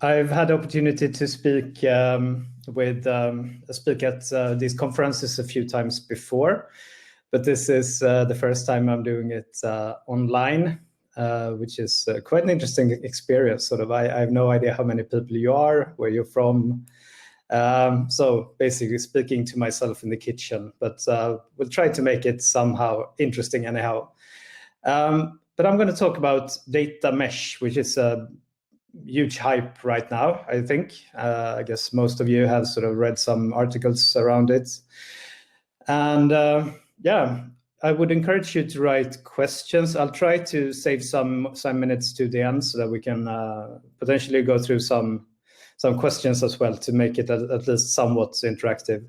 I've had the opportunity to speak speak at these conferences a few times before, but this is the first time I'm doing it online, which is quite an interesting experience. Sort of, I have no idea how many people you are, where you're from. So basically speaking to myself in the kitchen, but we'll try to make it somehow interesting anyhow. But I'm going to talk about data mesh, which is a huge hype right now, I think. I guess most of you have sort of read some articles around it. And yeah, I would encourage you to write questions. I'll try to save some minutes to the end so that we can potentially go through some questions as well to make it at least somewhat interactive.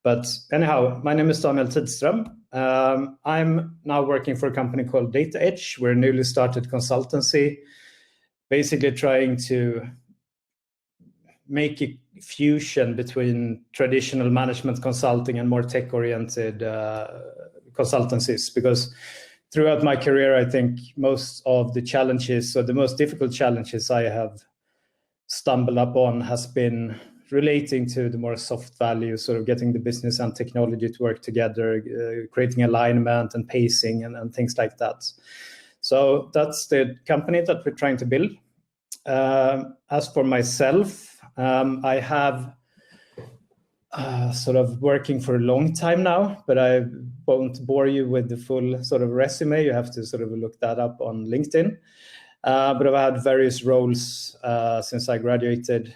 But anyhow, my name is Daniel Tidström. I'm now working for a company called Data Edge. We're a newly started consultancy, basically trying to make a fusion between traditional management consulting and more tech-oriented consultancies. Because throughout my career, I think most of the challenges, or the most difficult challenges I have stumbled upon, has been relating to the more soft values, sort of getting the business and technology to work together, creating alignment and pacing and things like that. So that's the company that we're trying to build. As for myself, I have sort of working for a long time now, but I won't bore you with the full sort of resume. You have to sort of look that up on LinkedIn. But I've had various roles since I graduated.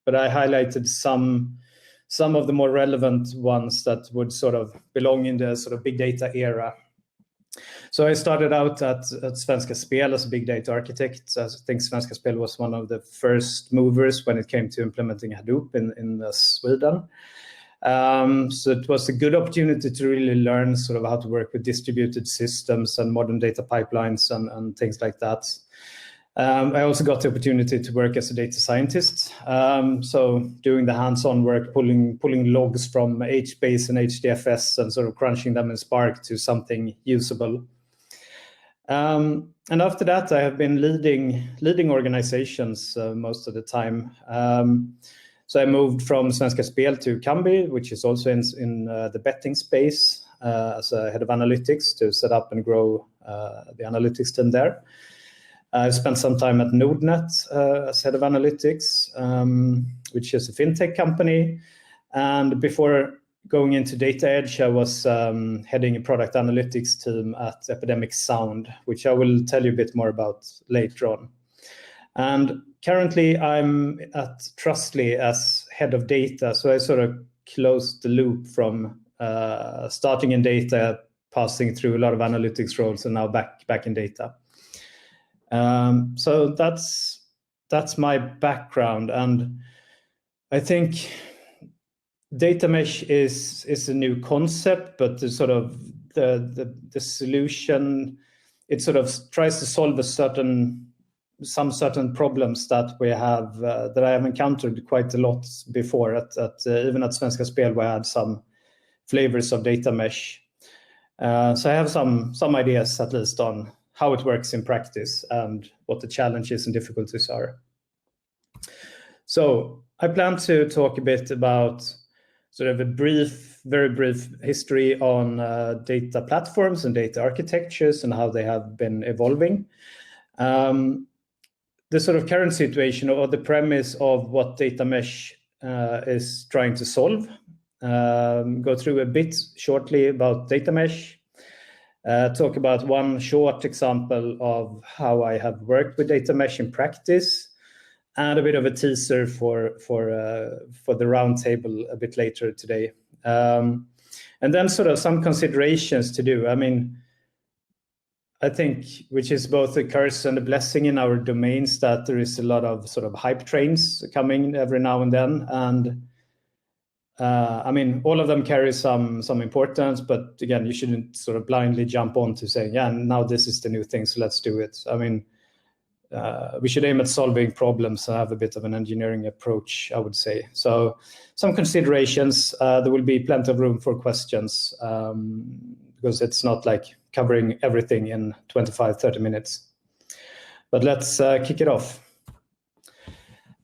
But I highlighted some of the more relevant ones that would sort of belong in the sort of big data era. So I started out at Svenska Spel as a big data architect. I think Svenska Spel was one of the first movers when it came to implementing Hadoop in Sweden. So it was a good opportunity to really learn sort of how to work with distributed systems and modern data pipelines and things like that. I also got the opportunity to work as a data scientist. So doing the hands-on work, pulling logs from HBase and HDFS and sort of crunching them in Spark to something usable. And after that, I have been leading organizations most of the time. So I moved from Svenska Spel to Kambi, which is also in the betting space, as a head of analytics to set up and grow the analytics team there. I spent some time at Nordnet as head of analytics, which is a fintech company. And before going into Data Edge, I was heading a product analytics team at Epidemic Sound, which I will tell you a bit more about later on. And currently I'm at Trustly as head of data. So I sort of closed the loop from starting in data, passing through a lot of analytics roles, and now back in data. So that's my background, and I think data mesh is a new concept, but the sort of the solution, it sort of tries to solve some certain problems that we have that I have encountered quite a lot before at even at Svenska Spel, where I had some flavors of data mesh. So I have some ideas at least on how it works in practice and what the challenges and difficulties are. So I plan to talk a bit about sort of a very brief history on data platforms and data architectures and how they have been evolving. The sort of current situation, or the premise of what data mesh is trying to solve. Go through a bit shortly about data mesh. Talk about one short example of how I have worked with data mesh in practice, and a bit of a teaser for the roundtable a bit later today. And then sort of some considerations to do. I mean, I think, which is both a curse and a blessing in our domains, that there is a lot of sort of hype trains coming every now and then. And I mean, all of them carry some importance, but again, you shouldn't sort of blindly jump on to saying, yeah, now this is the new thing, so let's do it. I mean, we should aim at solving problems and have a bit of an engineering approach, I would say. So some considerations, there will be plenty of room for questions, because it's not like covering everything in 25, 30 minutes. But let's kick it off.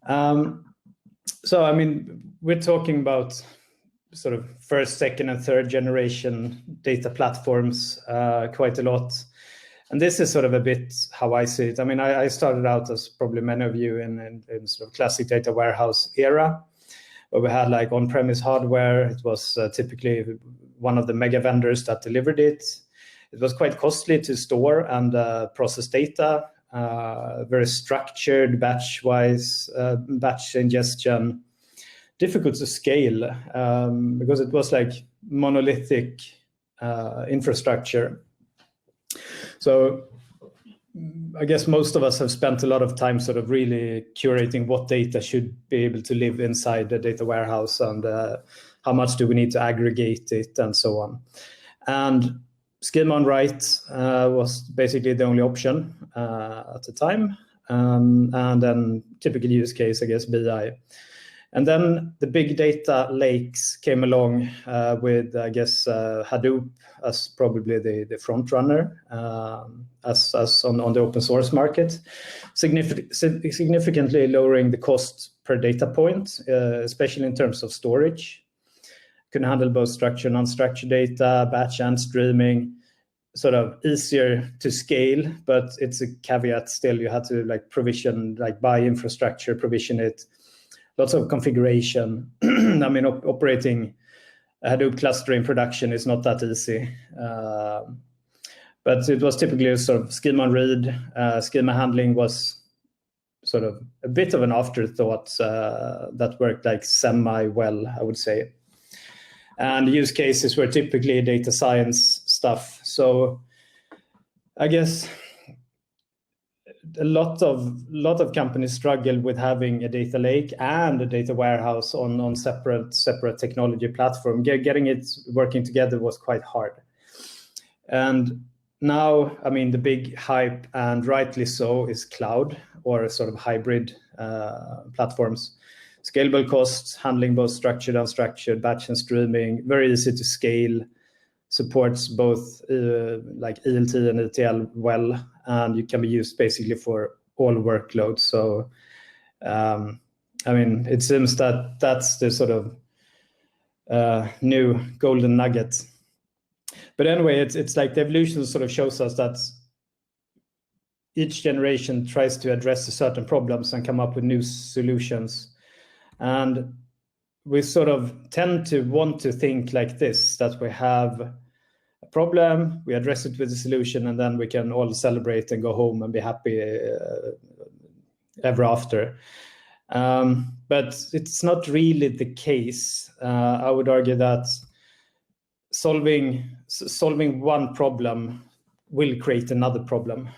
So, I mean, we're talking about sort of first, second, and third generation data platforms quite a lot. And this is sort of a bit how I see it. I mean, I started out, as probably many of you, in sort of classic data warehouse era, where we had like on-premise hardware. It was typically one of the mega vendors that delivered it. It was quite costly to store and process data, very structured, batch-wise, batch ingestion, difficult to scale because it was like monolithic infrastructure. So I guess most of us have spent a lot of time sort of really curating what data should be able to live inside the data warehouse, and how much do we need to aggregate it, and so on. And schema on write was basically the only option at the time. And then typical use case, I guess, BI. And then the big data lakes came along with, I guess, Hadoop as probably the front runner as on the open source market, significantly lowering the cost per data point, especially in terms of storage. Can handle both structured and unstructured data, batch and streaming. Sort of easier to scale, but it's a caveat still. You had to like provision, like buy infrastructure, provision it. Lots of configuration. I mean, operating a Hadoop cluster in production is not that easy. But it was typically a sort of schema on read. Schema handling was sort of a bit of an afterthought that worked like semi-well, I would say. And use cases were typically data science stuff. So I guess a lot of companies struggle with having a data lake and a data warehouse on separate technology platform. Getting it working together was quite hard. And now, I mean, the big hype, and rightly so, is cloud or sort of hybrid platforms. Scalable costs, handling both structured and unstructured, batch and streaming, very easy to scale, supports both like ELT and ETL well, and you can be used basically for all workloads. So, I mean, it seems that that's the sort of new golden nugget. But anyway, it's like the evolution sort of shows us that each generation tries to address certain problems and come up with new solutions. And we sort of tend to want to think like this, that we have a problem, we address it with a solution, and then we can all celebrate and go home and be happy ever after. But it's not really the case. I would argue that solving one problem will create another problem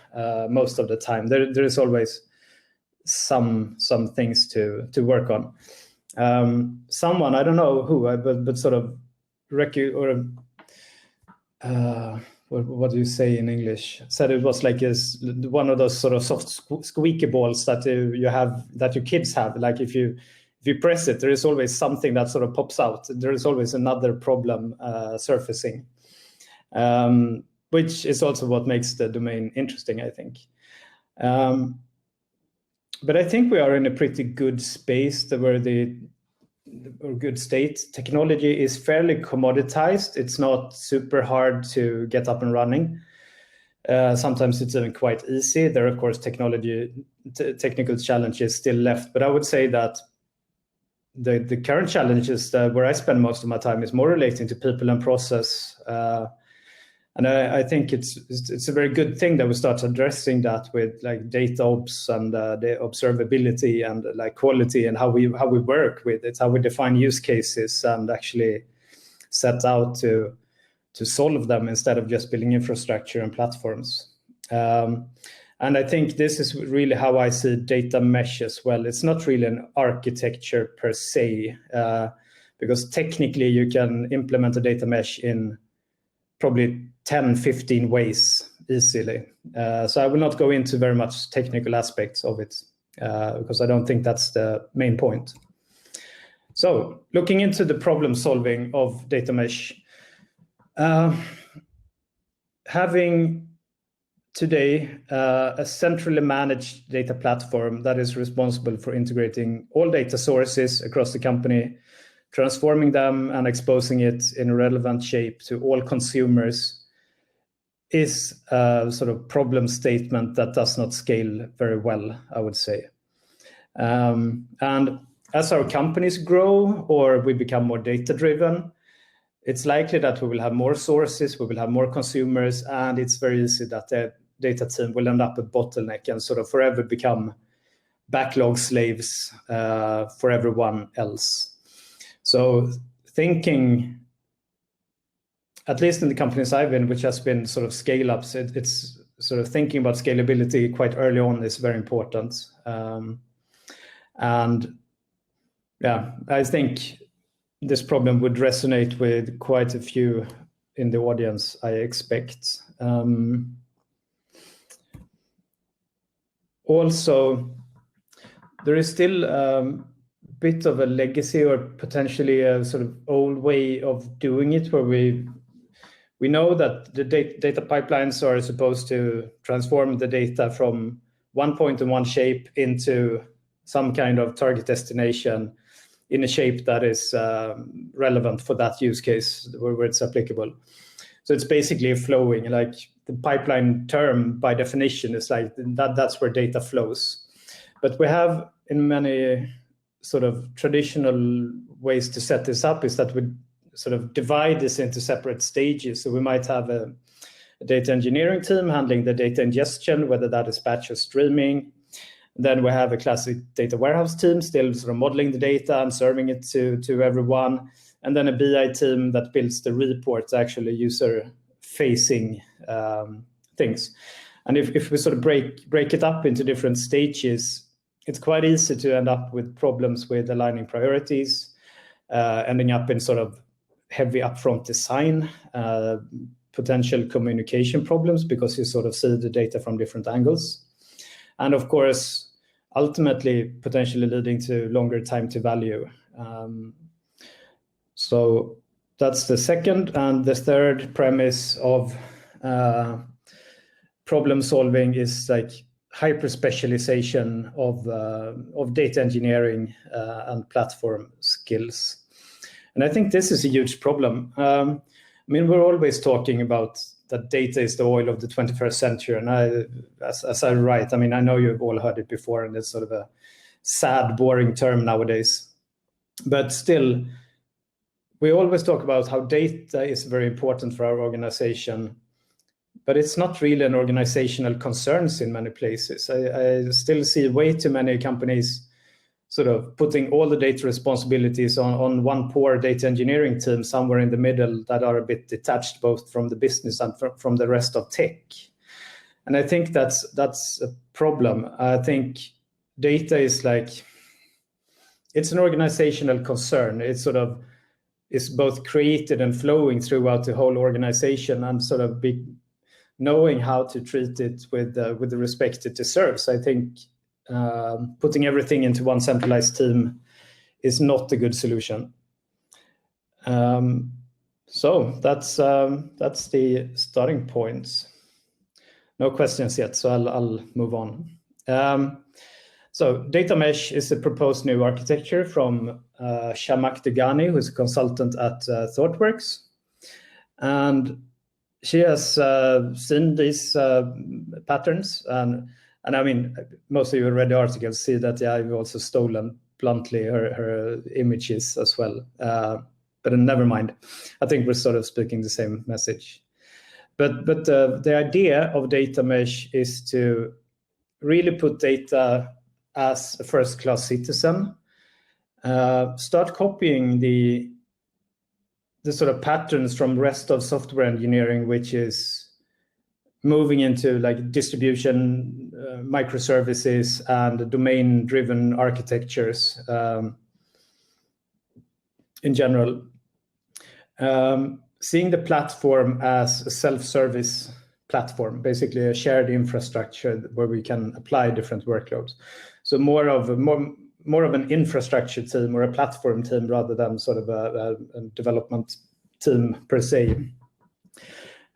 most of the time. There is always some things to work on. Someone, I don't know who, but sort of what do you say in English? Said it was like one of those sort of soft squeaky balls that you have, that your kids have. Like if you press it, there is always something that sort of pops out. There is always another problem surfacing, which is also what makes the domain interesting, I think. But I think we are in a pretty good space where good state. Technology is fairly commoditized. It's not super hard to get up and running. Sometimes it's even quite easy. There are, of course, technical challenges still left. But I would say that the current challenges where I spend most of my time is more relating to people and process. And I think it's a very good thing that we start addressing that with like data ops and the observability and like quality and how we work with it, how we define use cases and actually set out to solve them instead of just building infrastructure and platforms. And I think this is really how I see data mesh as well. It's not really an architecture per se, because technically you can implement a data mesh in probably 10, 15 ways easily. So I will not go into very much technical aspects of it because I don't think that's the main point. So looking into the problem solving of data mesh, having today a centrally managed data platform that is responsible for integrating all data sources across the company, transforming them and exposing it in a relevant shape to all consumers is a sort of problem statement that does not scale very well, I would say. And as our companies grow or we become more data-driven, it's likely that we will have more sources, we will have more consumers, and it's very easy that the data team will end up a bottleneck and sort of forever become backlog slaves for everyone else. So thinking, at least in the companies I've been, which has been sort of scale-ups, it's sort of thinking about scalability quite early on is very important. And yeah, I think this problem would resonate with quite a few in the audience, I expect. Also, there is still a bit of a legacy or potentially a sort of old way of doing it, where we know that the data pipelines are supposed to transform the data from one point and one shape into some kind of target destination in a shape that is relevant for that use case where it's applicable. So it's basically flowing, like the pipeline term by definition is like that's where data flows. But we have in many sort of traditional ways to set this up is that we sort of divide this into separate stages. So we might have a data engineering team handling the data ingestion, whether that is batch or streaming. Then we have a classic data warehouse team still sort of modeling the data and serving it to everyone. And then a BI team that builds the reports, actually user-facing things. And if we sort of break it up into different stages, it's quite easy to end up with problems with aligning priorities, ending up in sort of heavy upfront design, potential communication problems because you sort of see the data from different angles. And of course, ultimately potentially leading to longer time to value. So that's the second. And the third premise of problem solving is like hyper specialization of data engineering and platform skills. And I think this is a huge problem. I mean, we're always talking about that data is the oil of the 21st century. And as I write, I mean, I know you've all heard it before, and it's sort of a sad, boring term nowadays. But still, we always talk about how data is very important for our organization, but it's not really an organizational concern in many places. I still see way too many companies sort of putting all the data responsibilities on one poor data engineering team somewhere in the middle that are a bit detached both from the business and from the rest of tech. And I think that's a problem. I think data is like, it's an organizational concern. It's sort of is both created and flowing throughout the whole organization, and sort of knowing how to treat it with the respect it deserves. I think putting everything into one centralized team is not a good solution. So that's the starting points. No questions yet, so I'll move on. So data mesh is a proposed new architecture from Shamak Degani, who's a consultant at ThoughtWorks. And she has seen these patterns. And I mean, most of you read the articles, see that I've also stolen bluntly her images as well. But never mind. I think we're sort of speaking the same message. But the idea of data mesh is to really put data as a first-class citizen, start copying the sort of patterns from rest of software engineering, which is moving into like distribution, microservices, and domain-driven architectures in general. Seeing the platform as a self-service platform, basically a shared infrastructure where we can apply different workloads. So more of an infrastructure team or a platform team rather than sort of a development team per se.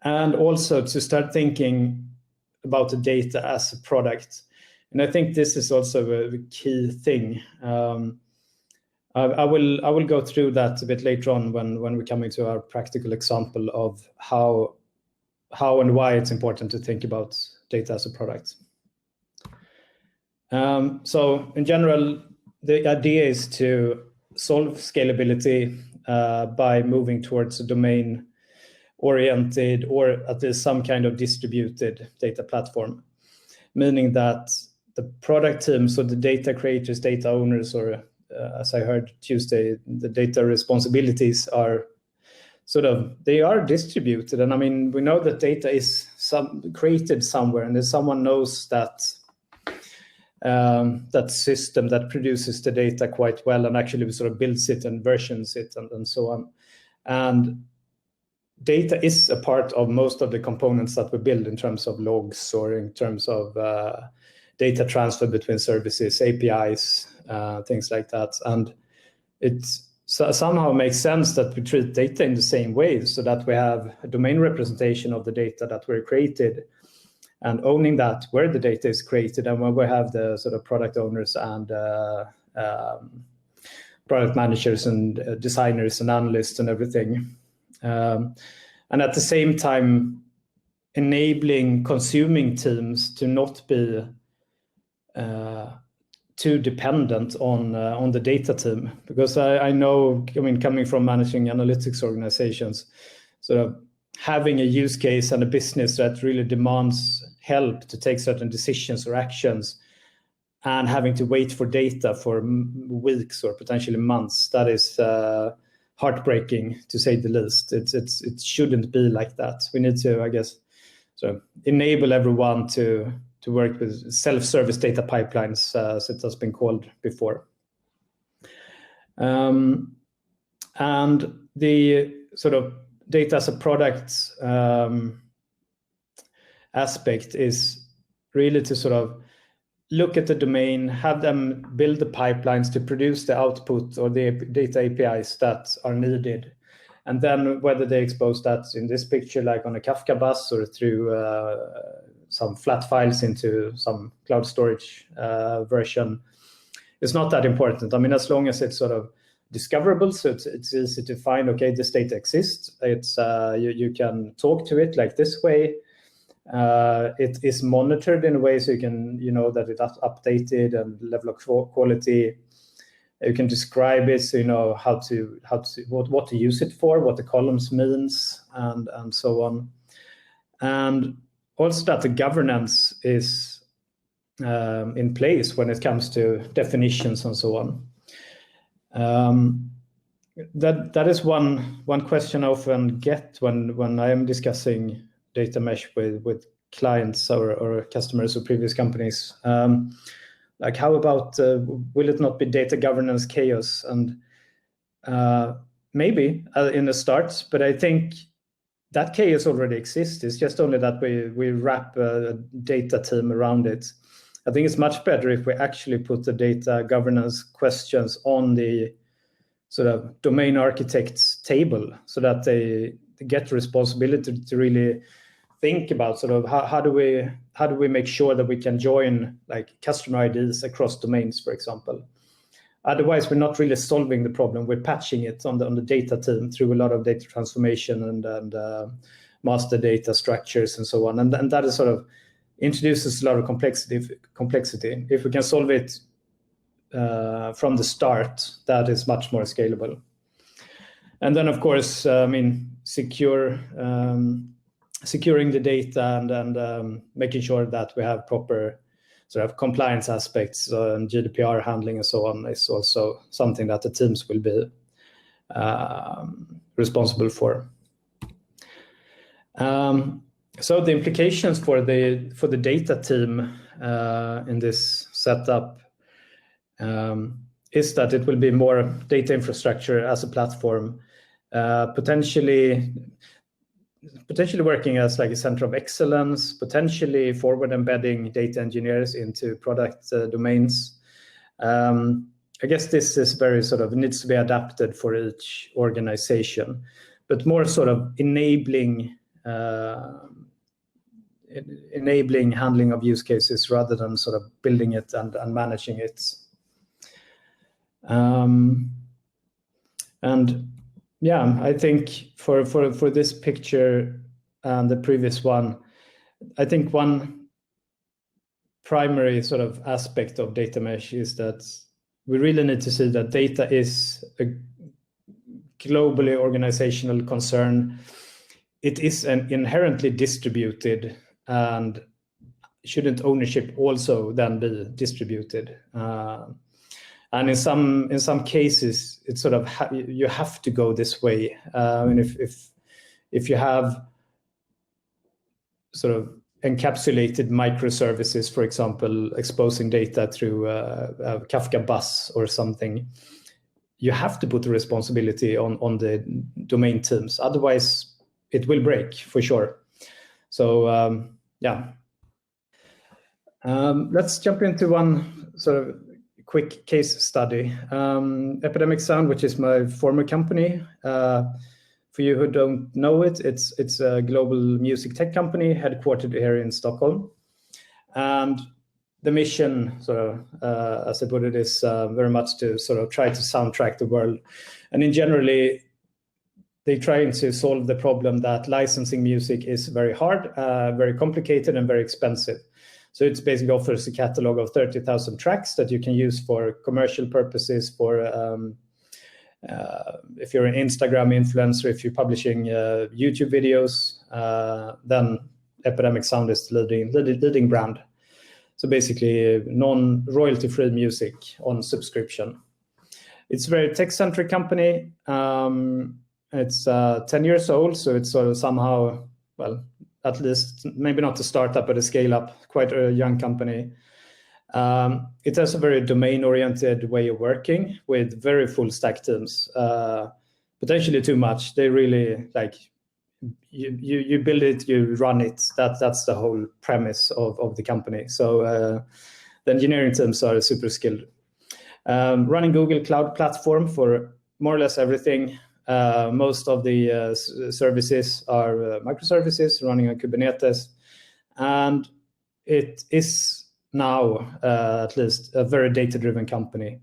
And also to start thinking about the data as a product. And I think this is also a key thing. I will go through that a bit later on when we come into our practical example of how and why it's important to think about data as a product. So in general, the idea is to solve scalability by moving towards a domain-oriented or at least some kind of distributed data platform, meaning that the product teams or the data creators, data owners, or as I heard Tuesday, the data responsibilities are they are distributed. And I mean, we know that data is created somewhere, and if someone knows that that system that produces the data quite well and actually builds it and versions it and so on. And data is a part of most of the components that we build in terms of logs or in terms of data transfer between services, APIs, things like that. And it somehow makes sense that we treat data in the same way, so that we have a domain representation of the data that were created and owning that where the data is created, and when we have the product owners and product managers and designers and analysts and everything. And at the same time, enabling consuming teams to not be too dependent on the data team. Because I know, coming from managing analytics organizations, having a use case and a business that really demands help to take certain decisions or actions and having to wait for data for weeks or potentially months, that is heartbreaking, to say the least. It shouldn't be like that. We need to, I guess, enable everyone to work with self-service data pipelines, as it has been called before. And the data as a product aspect is really to look at the domain, have them build the pipelines to produce the output or the data APIs that are needed. And then whether they expose that in this picture, like on a Kafka bus, or through some flat files into some cloud storage version, it's not that important. I mean, as long as it's discoverable, so it's easy to find, okay, this data exists. It's you can talk to it like this way. It is monitored in a way so you can, that it's updated and level of quality. You can describe it, so you know what to use it for, what the columns means, and so on. And also that the governance is in place when it comes to definitions and so on. That is one question I often get when I am discussing data mesh with clients or customers or previous companies. Like, how about, will it not be data governance chaos? And maybe in the start, but I think that chaos already exists. It's just only that we wrap a data team around it. I think it's much better if we actually put the data governance questions on the domain architects table, so that they get the responsibility to really think about how do we make sure that we can join like customer IDs across domains, for example. Otherwise, we're not really solving the problem. We're patching it on the data team through a lot of data transformation and master data structures and so on. And that is introduces a lot of complexity. If we can solve it from the start, that is much more scalable. And then, of course, securing the data and making sure that we have proper compliance aspects and GDPR handling and so on is also something that the teams will be responsible for. So the implications for the data team in this setup is that it will be more data infrastructure as a platform, potentially working as like a center of excellence, potentially forward embedding data engineers into product domains. I guess this is very needs to be adapted for each organization, but more enabling enabling handling of use cases rather than sort of building it and managing it. And yeah, I think for this picture and the previous one, I think one primary sort of aspect of data mesh is that we really need to see that data is a globally organizational concern. It is an inherently distributed, and shouldn't ownership also then be distributed? And in some cases, it's sort of you have to go this way. And if you have sort of encapsulated microservices, for example, exposing data through a Kafka bus or something, you have to put the responsibility on the domain teams. Otherwise, it will break for sure. So yeah. Let's jump into one sort of quick case study. Epidemic Sound, which is my former company. For you who don't know it, it's a global music tech company headquartered here in Stockholm. And the mission, sort of, as I put it, is very much to sort of try to soundtrack the world. And in generally, they're trying to solve the problem that licensing music is very hard, very complicated, and very expensive. So it basically offers a catalog of 30,000 tracks that you can use for commercial purposes, for if you're an Instagram influencer, if you're publishing YouTube videos, then Epidemic Sound is the leading brand. So basically non-royalty-free music on subscription. It's a very tech-centric company. It's 10 years old, so it's sort of somehow, well, at least maybe not a startup, but a scale-up, quite a young company. It has a very domain-oriented way of working with very full-stack teams. Potentially too much. They really like you build it, you run it. That's the whole premise of the company. So the engineering teams are super skilled. Running Google Cloud Platform for more or less everything. Most of the services are microservices running on Kubernetes, and it is now at least a very data-driven company.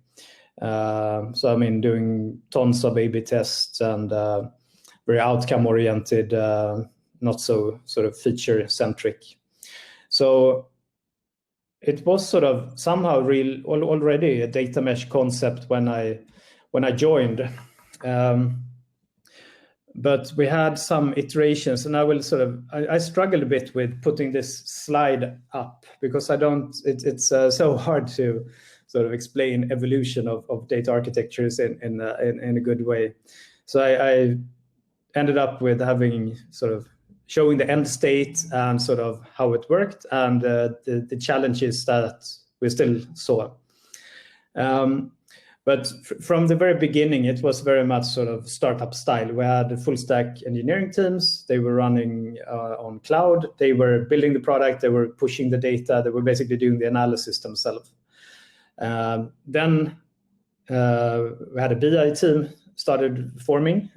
So I mean, doing tons of A/B tests and very outcome-oriented, not so sort of feature-centric. So it was sort of somehow already a data mesh concept when I joined. But we had some iterations, and I struggled a bit with putting this slide up because it's so hard to sort of explain evolution of data architectures in a good way. So I ended up with having sort of showing the end state and sort of how it worked and the challenges that we still saw. But from the very beginning, it was very much sort of startup style. We had full stack engineering teams. They were running on cloud. They were building the product. They were pushing the data. They were basically doing the analysis themselves. Then we had a BI team started forming.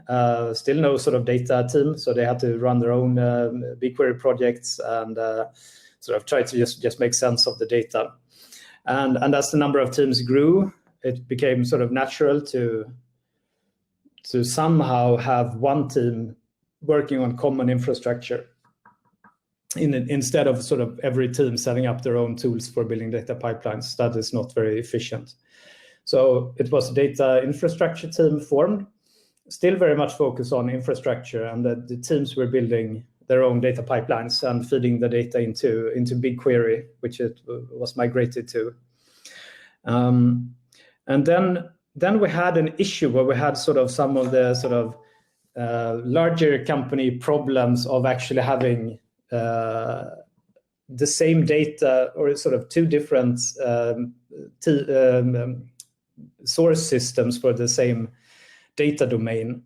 Still no sort of data team, so they had to run their own BigQuery projects and sort of try to just make sense of the data. And as the number of teams grew, it became sort of natural to somehow have one team working on common infrastructure instead of sort of every team setting up their own tools for building data pipelines. That is not very efficient. So it was a data infrastructure team formed, still very much focused on infrastructure, and the teams were building their own data pipelines and feeding the data into BigQuery, which it was migrated to. And then we had an issue where we had sort of some of the sort of larger company problems of actually having the same data or sort of two different source systems for the same data domain.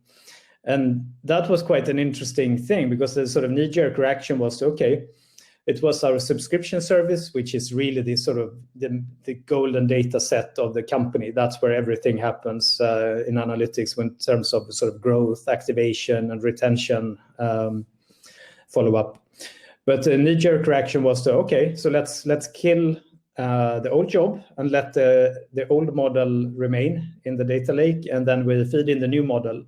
And that was quite an interesting thing because the sort of knee-jerk reaction was, okay, it was our subscription service, which is really the sort of the golden data set of the company. That's where everything happens in analytics in terms of sort of growth, activation, and retention follow-up. But the knee-jerk reaction was to, okay, so let's kill the old job and let the old model remain in the data lake, and then we feed in the new model.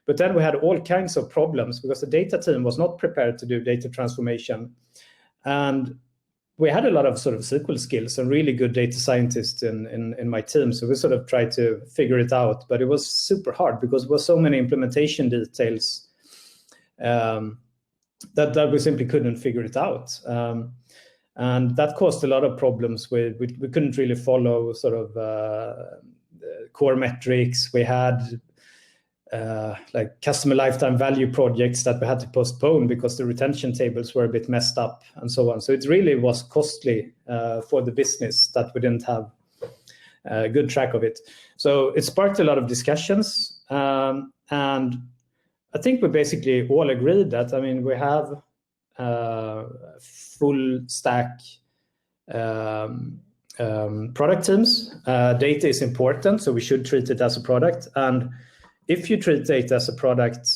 But then we had all kinds of problems because the data team was not prepared to do data transformation. And we had a lot of sort of SQL skills and really good data scientists in my team. So we sort of tried to figure it out, but it was super hard because there were so many implementation details that we simply couldn't figure it out. And that caused a lot of problems. We couldn't really follow sort of core metrics. We had like customer lifetime value projects that we had to postpone because the retention tables were a bit messed up and so on. So it really was costly for the business that we didn't have a good track of it. So it sparked a lot of discussions. And I think we basically all agreed that, I mean, we have full stack product teams. Data is important, so we should treat it as a product. And if you treat data as a product,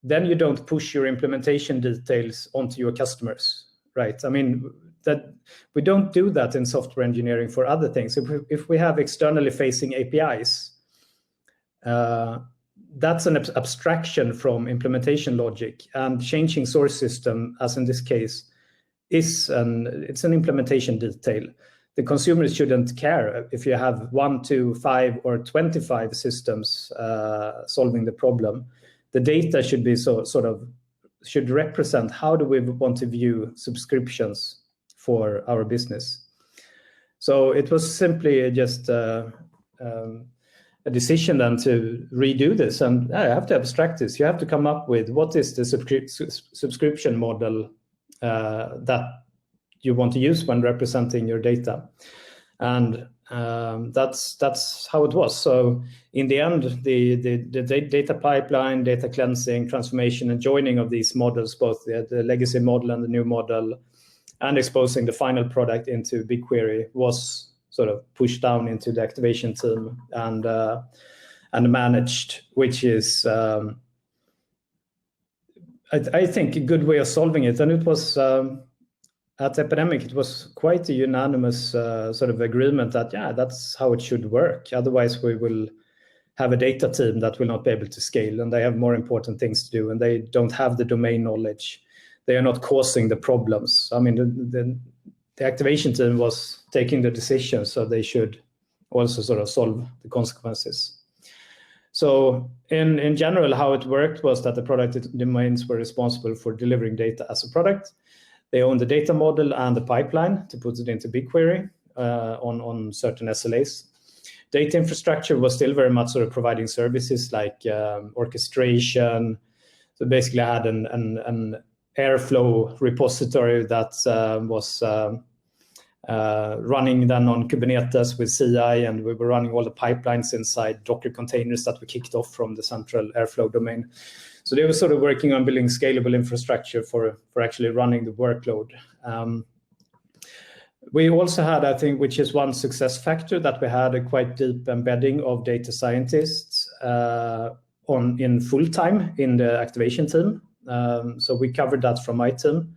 then you don't push your implementation details onto your customers, right? I mean, that we don't do that in software engineering for other things. If we have externally facing APIs, that's an abstraction from implementation logic, and changing source system, as in this case, it's an implementation detail. The consumers shouldn't care if you have 1, 2, 5, or 25 systems solving the problem. The data should be should represent how do we want to view subscriptions for our business. So it was simply just a decision then to redo this, and I have to abstract this. You have to come up with what is the subscription model that you want to use when representing your data, and that's how it was. So in the end, the data pipeline, data cleansing, transformation, and joining of these models, both the legacy model and the new model, and exposing the final product into BigQuery, was sort of pushed down into the activation team and managed, which is I think a good way of solving it. And it was at Epidemic, it was quite a unanimous sort of agreement that, yeah, that's how it should work. Otherwise, we will have a data team that will not be able to scale, and they have more important things to do, and they don't have the domain knowledge. They are not causing the problems. I mean, the activation team was taking the decision, so they should also sort of solve the consequences. So in general, how it worked was that the product domains were responsible for delivering data as a product. They own the data model and the pipeline to put it into BigQuery on certain SLAs. Data infrastructure was still very much sort of providing services like orchestration. So basically, I had an Airflow repository that was running then on Kubernetes with CI, and we were running all the pipelines inside Docker containers that we kicked off from the central Airflow domain. So they were sort of working on building scalable infrastructure for actually running the workload. We also had, I think, which is one success factor, that we had a quite deep embedding of data scientists in full time in the activation team. So we covered that from my team.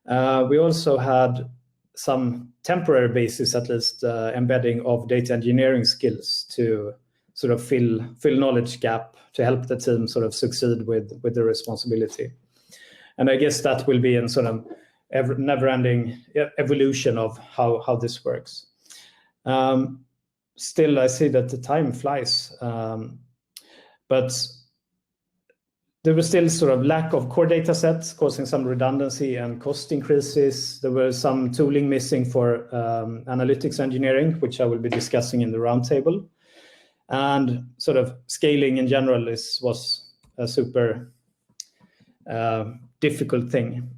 We also had some temporary basis, at least, embedding of data engineering skills to sort of fill knowledge gap to help the team sort of succeed with the responsibility. And I guess that will be in sort of never-ending evolution of how this works. Still, I see that the time flies, but there was still sort of lack of core data sets, causing some redundancy and cost increases. There was some tooling missing for analytics engineering, which I will be discussing in the roundtable. And sort of scaling in general was a super difficult thing.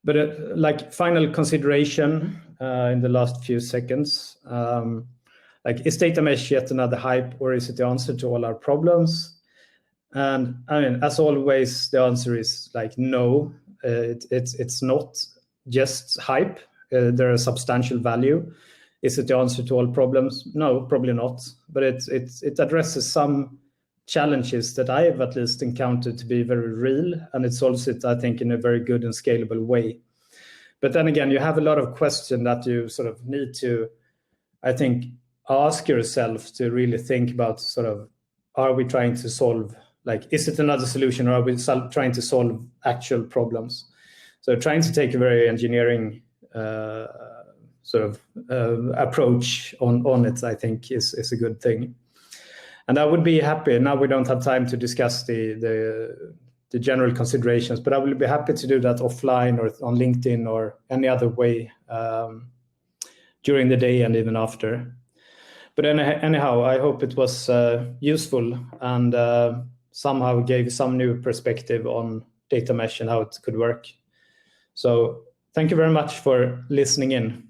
But like final consideration in the last few seconds, like, is data mesh yet another hype, or is it the answer to all our problems? And I mean, as always, the answer is like no. It's not just hype. There is substantial value. Is it the answer to all problems? No, probably not. But it addresses some challenges that I have at least encountered to be very real, and it solves it, I think, in a very good and scalable way. But then again, you have a lot of questions that you sort of need to, I think, ask yourself to really think about sort of, are we trying to solve, like, is it another solution, or are we trying to solve actual problems? So trying to take a very engineering sort of approach on it, I think, is a good thing. And I would be happy, now we don't have time to discuss the general considerations, but I will be happy to do that offline or on LinkedIn or any other way during the day and even after. But anyhow, I hope it was useful and somehow gave some new perspective on data mesh and how it could work. So thank you very much for listening in.